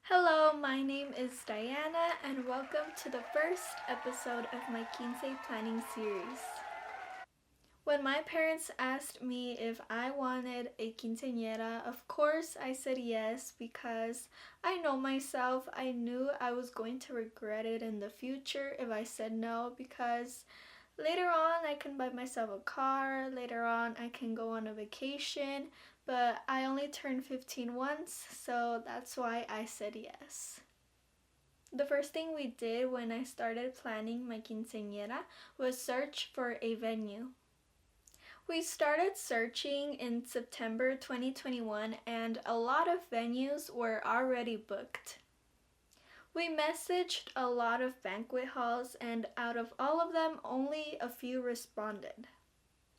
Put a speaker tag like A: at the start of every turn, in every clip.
A: Hello, my name is Diana, and welcome to the first episode of my Quince planning series. When my parents asked me if I wanted a quinceañera, of course I said yes because I know myself. I knew I was going to regret it in the future if I said no because later on I can buy myself a car, later on I can go on a vacation, but I only turned 15 once, so that's why I said yes. The first thing we did when I started planning my quinceañera was search for a venue. We started searching in September 2021 and a lot of venues were already booked. We messaged a lot of banquet halls and out of all of them, only a few responded.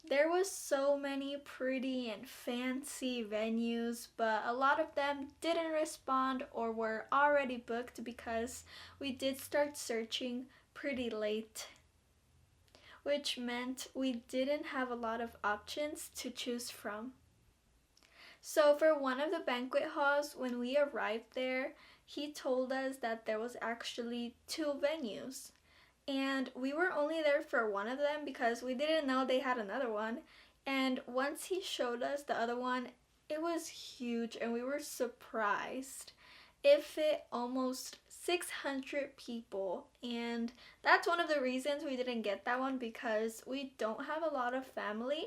A: There was so many pretty and fancy venues, but a lot of them didn't respond or were already booked because we did start searching pretty late, which meant we didn't have a lot of options to choose from. So for one of the banquet halls, when we arrived there, he told us that there was actually two venues. And we were only there for one of them because we didn't know they had another one. And once he showed us the other one, it was huge and we were surprised. It fit almost 600 people, and that's one of the reasons we didn't get that one because we don't have a lot of family.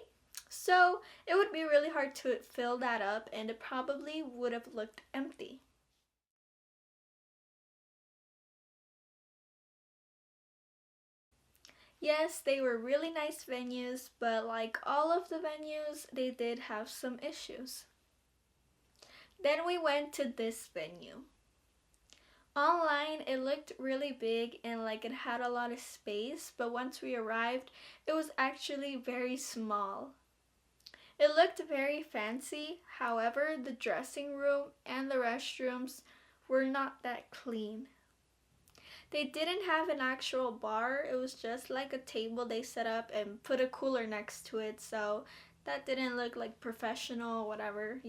A: So it would be really hard to fill that up and it probably would have looked empty. Yes, they were really nice venues, but like all of the venues, they did have some issues. Then we went to this venue. Online, it looked really big and like it had a lot of space, but once we arrived, it was actually very small. It looked very fancy, however, the dressing room and the restrooms were not that clean. They didn't have an actual bar, it was just like a table they set up and put a cooler next to it, so that didn't look like professional, whatever.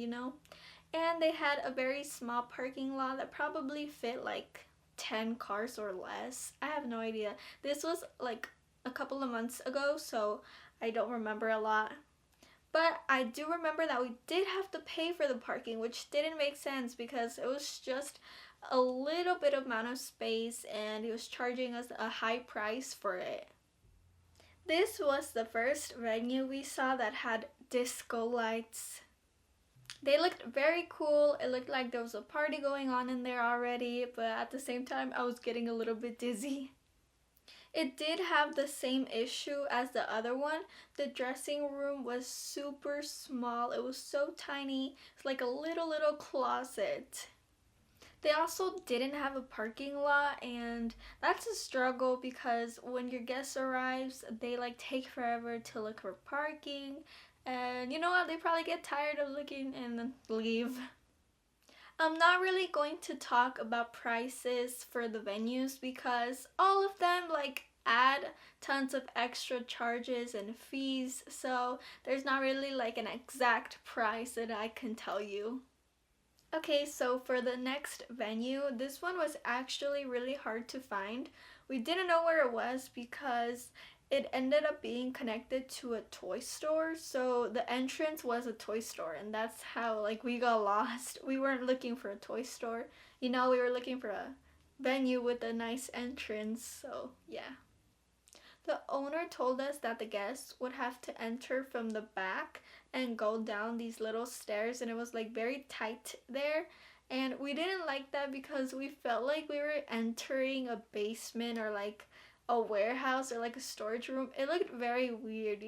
A: And they had a very small parking lot that probably fit like 10 cars or less. I have no idea. This was like a couple of months ago, so I don't remember a lot. But I do remember that we did have to pay for the parking, which didn't make sense because it was just a little bit of amount of space and he was charging us a high price for it. This was the first venue we saw that had disco lights. They looked very cool. It looked like there was a party going on in there already, but at the same time I was getting a little bit dizzy. It did have the same issue as the other one. The dressing room was super small. It was so tiny. It's like a little closet. They also didn't have a parking lot, and that's a struggle because when your guest arrives, they like take forever to look for parking. And you know what? They probably get tired of looking and then leave. I'm not really going to talk about prices for the venues because all of them like add tons of extra charges and fees, so there's not really like an exact price that I can tell you. Okay, so for the next venue, this one was actually really hard to find. We didn't know where it was because it ended up being connected to a toy store. So the entrance was a toy store, and that's how like we got lost. We weren't looking for a toy store. We were looking for a venue with a nice entrance. So, yeah. The owner told us that the guests would have to enter from the back and go down these little stairs, and it was like very tight there. And we didn't like that because we felt like we were entering a basement or like a warehouse or like a storage room. It looked very weird.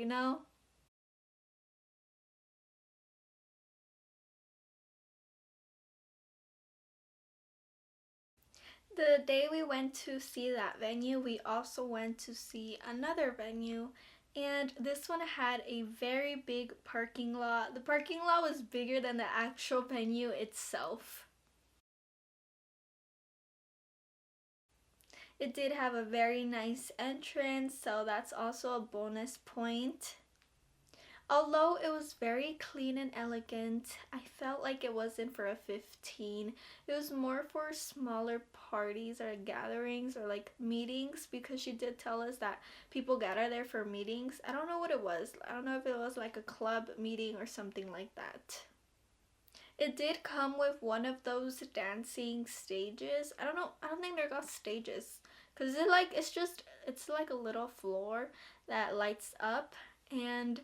A: The day we went to see that venue, we also went to see another venue, and this one had a very big parking lot. The parking lot was bigger than the actual venue itself. It did have a very nice entrance, so that's also a bonus point. Although it was very clean and elegant, I felt like it wasn't for a 15. It was more for smaller parties or gatherings or like meetings, because she did tell us that people gather there for meetings. I don't know what it was. I don't know if it was like a club meeting or something like that. It did come with one of those dancing stages. I don't know. I don't think they're called stages. Cause it's like a little floor that lights up, and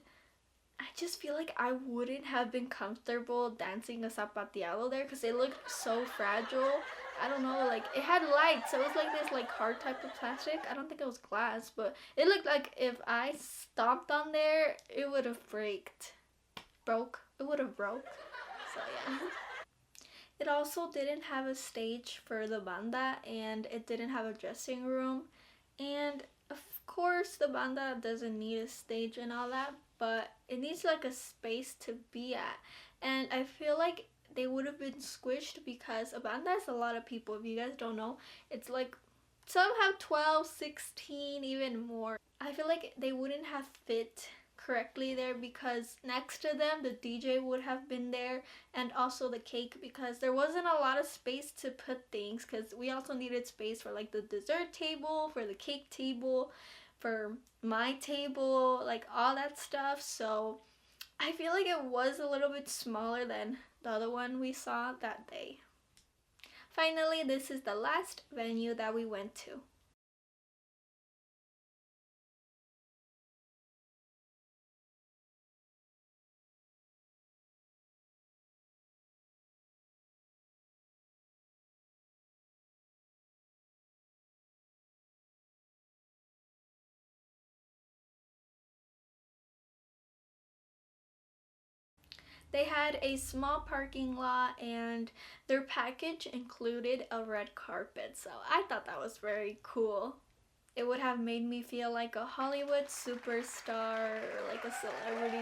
A: I just feel like I wouldn't have been comfortable dancing a zapateado there because it looked so fragile. I don't know, like it had lights, so it was like this like hard type of plastic. I don't think it was glass, but it looked like if I stomped on there, it would have breaked. Broke. It would have broke. So yeah. It also didn't have a stage for the banda, and it didn't have a dressing room. And of course, the banda doesn't need a stage and all that, but it needs like a space to be at. And I feel like they would have been squished because a banda is a lot of people. If you guys don't know, it's like some have 12, 16, even more. I feel like they wouldn't have fit correctly there because next to them the DJ would have been there, and also the cake, because there wasn't a lot of space to put things, because we also needed space for like the dessert table, for the cake table, for my table, like all that stuff. So I feel like it was a little bit smaller than the other one we saw that day. Finally, this is the last venue that we went to. They had a small parking lot, and their package included a red carpet, so I thought that was very cool. It would have made me feel like a Hollywood superstar or like a celebrity.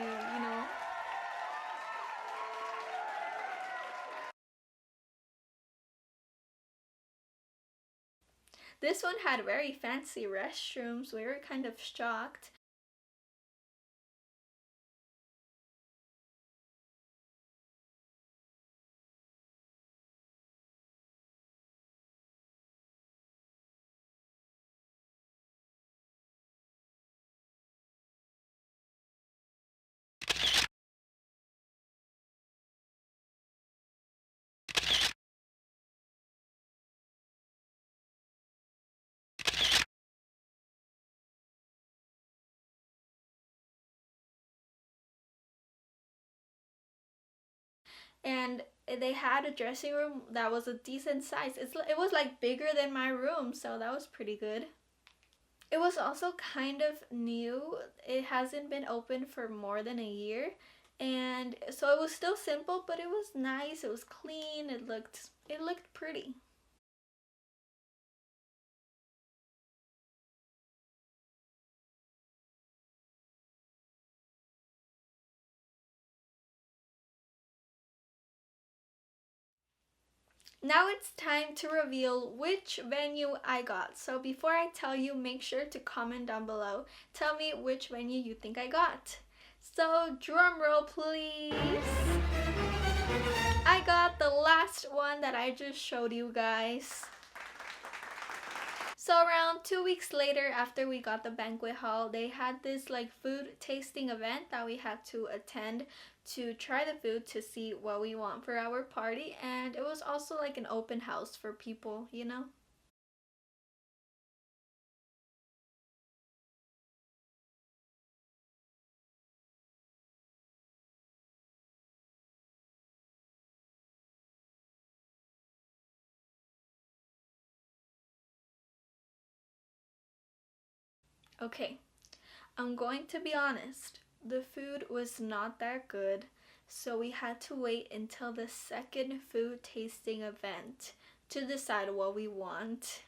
A: This one had very fancy restrooms. We were kind of shocked. And they had a dressing room that was a decent size. It was like bigger than my room, so that was pretty good. It was also kind of new. It hasn't been open for more than a year. And so it was still simple, but it was nice. It was clean. It looked pretty. Now it's time to reveal which venue I got. So before I tell you, make sure to comment down below. Tell me which venue you think I got. So drum roll please. I got the last last one that I just showed you guys. So around 2 weeks later, after we got the banquet hall, they had this like food tasting event that we had to attend to try the food to see what we want for our party, and it was also like an open house for people, you know? Okay, I'm going to be honest. The food was not that good, so we had to wait until the second food tasting event to decide what we want.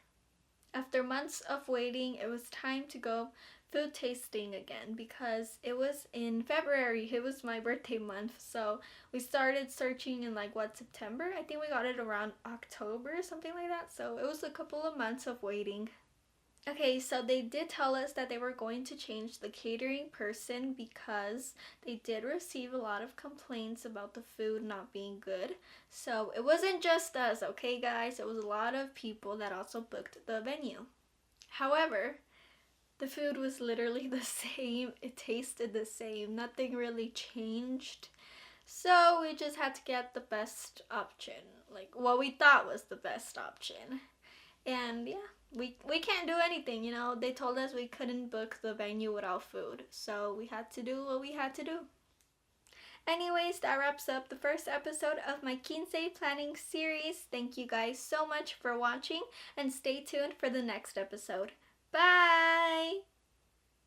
A: After months of waiting, it was time to go food tasting again because it was in February. It was my birthday month, so we started searching in like what, September? I think we got it around October, something like that. So it was a couple of months of waiting. Okay, so they did tell us that they were going to change the catering person because they did receive a lot of complaints about the food not being good. So it wasn't just us, okay, guys? It was a lot of people that also booked the venue. However, the food was literally the same. It tasted the same. Nothing really changed. So we just had to get the best option, like what we thought was the best option. And yeah, we can't do anything, you know. They told us we couldn't book the venue without food, so we had to do what we had to do. Anyways, that wraps up the first episode of my Quince planning series. Thank you guys so much for watching, and stay tuned for the next episode. Bye!